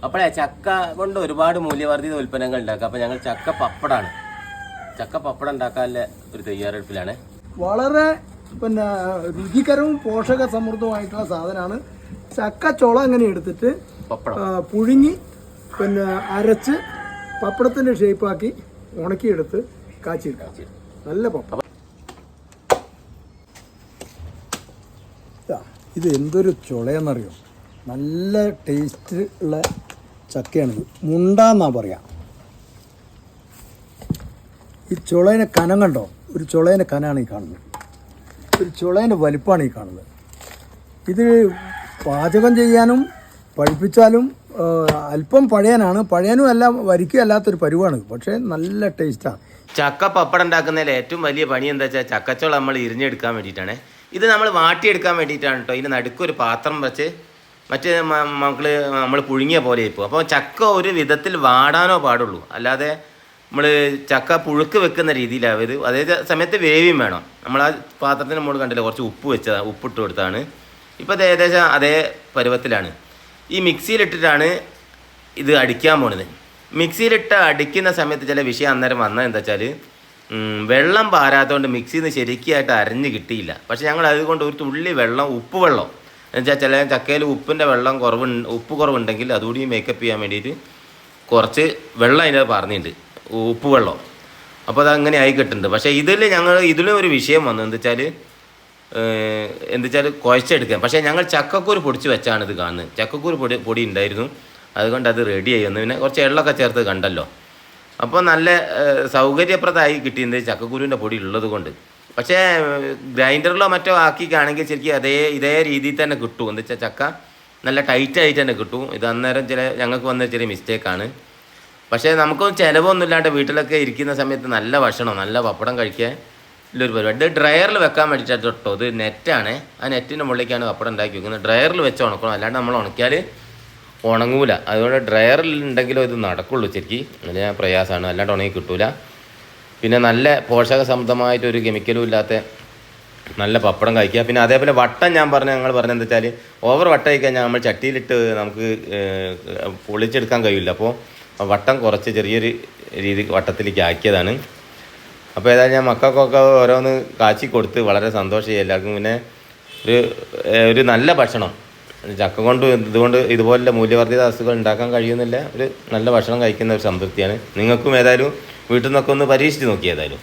അപ്പോഴേ ചക്ക കൊണ്ട് ഒരുപാട് മൂല്യവർദ്ധിത ഉൽപ്പന്നങ്ങൾ ഉണ്ടാക്കാം. അപ്പോൾ ഞങ്ങൾ ചക്ക പപ്പടാണ്, ചക്ക പപ്പടം ഉണ്ടാക്കാനുള്ള ഒരു തയ്യാറെടുപ്പിലാണ്. വളരെ രുചികരവും പോഷക സമൃദ്ധമായിട്ടുള്ള സാധനമാണ്. ചക്ക ചുള അങ്ങനെ എടുത്തിട്ട് പപ്പടം പുഴുങ്ങി അരച്ച് പപ്പടത്തിൻ്റെ ഷേപ്പാക്കി ഉണക്കിയെടുത്ത് കാച്ചിയെടുക്കാം. നല്ല പപ്പടം. ഇത് എന്തൊരു ചുളയെന്നറിയോ, നല്ല ടേസ്റ്റ് ഉള്ള ചക്കയാണിത്. മുണ്ടാന്നാ പറയാം. ഈ ചുളേൻ്റെ കനം കണ്ടോ, ഒരു ചുളേൻ്റെ കനാണ് ഈ കാണുന്നത്, ഒരു ചുളേൻ്റെ വലിപ്പമാണ് ഈ കാണുന്നത്. ഇത് പാചകം ചെയ്യാനും പഴുപ്പിച്ചാലും അല്പം പഴയനാണ്, പഴയനും അല്ല വരിക്കും അല്ലാത്തൊരു പരുവാണ്, പക്ഷേ നല്ല ടേസ്റ്റാണ്. ചക്ക പപ്പടം ഉണ്ടാക്കുന്നതിൽ ഏറ്റവും വലിയ പണി എന്താ വെച്ചാൽ ചക്കച്ചോളം നമ്മൾ ഇരിഞ്ഞെടുക്കാൻ വേണ്ടിയിട്ടാണ്. ഇത് നമ്മൾ വാട്ടിയെടുക്കാൻ വേണ്ടിയിട്ടാണ് കേട്ടോ. ഇതിന് നടുക്കൊരു പാത്രം വെച്ച് മറ്റേ മക്കൾ നമ്മൾ പുഴുങ്ങിയ പോലെ ഇപ്പോൾ. അപ്പോൾ ചക്ക ഒരു വിധത്തിൽ വാടാനോ പാടുള്ളൂ, അല്ലാതെ നമ്മൾ ചക്ക പുഴുക്ക് വെക്കുന്ന രീതിയിലാണ് ഇത്. അതേ സമയത്ത് വേവിയും വേണം. നമ്മൾ ആ പാത്രത്തിന് മുകളിൽ കണ്ടില്ല കുറച്ച് ഉപ്പിട്ട് കൊടുത്താണ്. ഇപ്പോൾ അത് ഏകദേശം അതേ പരുവത്തിലാണ്. ഈ മിക്സിയിലിട്ടിട്ടാണ് ഇത് അടിക്കാൻ പോണത്. മിക്സിയിലിട്ട് അടിക്കുന്ന സമയത്ത് ചില വിഷയം അന്നേരം വന്നത് എന്താ വെച്ചാൽ വെള്ളം പാരാത്തതുകൊണ്ട് മിക്സിയിൽ നിന്ന് ശരിക്കായിട്ട് അരഞ്ഞ് കിട്ടിയില്ല. പക്ഷേ ഞങ്ങൾ അതുകൊണ്ട് ഒരു തുള്ളി വെള്ളം, ഉപ്പ് വെള്ളം എന്നുവെച്ചാൽ ചില ചക്കയിൽ ഉപ്പിൻ്റെ വെള്ളം ഉപ്പ് കുറവുണ്ടെങ്കിൽ അതുകൂടി മേക്കപ്പ് ചെയ്യാൻ വേണ്ടിയിട്ട് കുറച്ച് വെള്ളം അതിനകത്ത് പറഞ്ഞിട്ടുണ്ട്, ഉപ്പ് വെള്ളം. അപ്പോൾ അതങ്ങനെ ആയി കിട്ടുന്നുണ്ട്. പക്ഷേ ഇതിലും ഒരു വിഷയം വന്നു എന്താ വെച്ചാൽ കുഴച്ചെടുക്കാം. പക്ഷേ ഞങ്ങൾ ചക്കക്കൂര് പൊടിച്ച് വെച്ചാണ് ഇത് കാണുന്നത്. ചക്കക്കൂര് പൊടി ഉണ്ടായിരുന്നു, അതുകൊണ്ട് അത് റെഡിയായി വന്നു. പിന്നെ കുറച്ച് എള്ളൊക്കെ ചേർത്ത് കണ്ടല്ലോ, അപ്പോൾ നല്ല സൗകര്യപ്രദമായി കിട്ടിയത് ചക്കക്കുരുവിൻ്റെ പൊടി ഉള്ളത് കൊണ്ട്. പക്ഷേ ഗ്രൈൻഡറിലോ മറ്റോ ആക്കിക്കാണെങ്കിൽ ശരിക്കും ഇതേ രീതിയിൽ തന്നെ കിട്ടും. എന്താ വെച്ചാൽ ചക്ക നല്ല ടൈറ്റായിട്ട് തന്നെ കിട്ടും. ഇത് അന്നേരം ഞങ്ങൾക്ക് വന്ന ചെറിയ മിസ്റ്റേക്കാണ്. പക്ഷേ നമുക്കൊന്നും ചിലവൊന്നും ഇല്ലാണ്ട് വീട്ടിലൊക്കെ ഇരിക്കുന്ന സമയത്ത് നല്ല ഭക്ഷണം, നല്ല പപ്പടം കഴിക്കാൻ ഉള്ളൊരു പരിപാടി. ഇത് ഡ്രയറിൽ വെക്കാൻ വേണ്ടിയിട്ടാണ് കേട്ടോ. ഇത് നെറ്റാണ്, ആ നെറ്റിൻ്റെ മുകളിലേക്കാണ് പപ്പടം ഉണ്ടാക്കി വെക്കുന്നത്. ഡ്രയറിൽ വെച്ച് ഉണക്കണം, അല്ലാണ്ട് നമ്മൾ ഉണക്കിയാൽ ഉണങ്ങൂല. അതുകൊണ്ട് ഡ്രയറിൽ ഉണ്ടെങ്കിലോ ഇത് നടക്കുള്ളൂ. ശരിക്കും നല്ല പ്രയാസമാണ്, അല്ലാണ്ട് ഉണങ്ങി കിട്ടൂല. പിന്നെ നല്ല പോഷക സമൃദ്ധമായിട്ടൊരു കെമിക്കലും ഇല്ലാത്ത നല്ല പപ്പടം കഴിക്കുക. പിന്നെ അതേപോലെ വട്ടം ഞങ്ങൾ പറഞ്ഞത് എന്താ വെച്ചാൽ ഓവർ വട്ടം കഴിക്കഴിഞ്ഞാൽ നമ്മൾ ചട്ടിയിലിട്ട് നമുക്ക് പൊളിച്ചെടുക്കാൻ കഴിയില്ല. അപ്പോൾ വട്ടം കുറച്ച് ചെറിയൊരു രീതി വട്ടത്തിലേക്ക് ആക്കിയതാണ്. അപ്പോൾ ഏതായാലും ഞാൻ മക്കൾക്കൊക്കെ ഓരോന്ന് കാച്ചി കൊടുത്ത് വളരെ സന്തോഷമായി എല്ലാവർക്കും. പിന്നെ ഒരു നല്ല ഭക്ഷണം ചക്ക ഇതുകൊണ്ട് ഇതുപോലുള്ള മൂല്യവർദ്ധിത വസ്തുക്കൾ ഉണ്ടാക്കാൻ കഴിയുന്നില്ല. ഒരു നല്ല ഭക്ഷണം കഴിക്കുന്ന ഒരു സംതൃപ്തിയാണ്. നിങ്ങൾക്കും ഏതായാലും വീട്ടിൽ നിന്നൊക്കെ ഒന്ന് പരീക്ഷിച്ച് നോക്കി ഏതായാലും.